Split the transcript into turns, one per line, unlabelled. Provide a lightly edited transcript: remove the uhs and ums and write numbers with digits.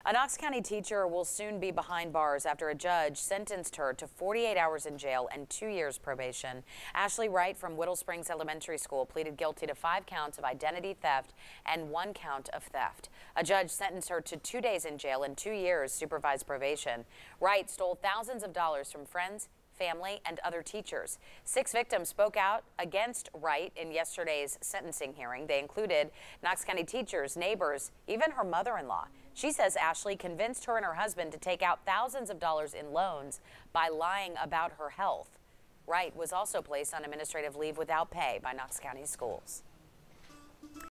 A Knox County teacher will soon be behind bars after a judge sentenced her to 48 hours in jail and 2 years probation. Ashley Wright from Whittle Springs Elementary School pleaded guilty to 5 counts of identity theft and 1 count of theft. A judge sentenced her to 2 days in jail and 2 years supervised probation. Wright stole thousands of dollars from friends, family, and other teachers. 6 victims spoke out against Wright in yesterday's sentencing hearing. They included Knox County teachers, neighbors, even her mother-in-law. She says Ashley convinced her and her husband to take out thousands of dollars in loans by lying about her health. Wright was also placed on administrative leave without pay by Knox County schools.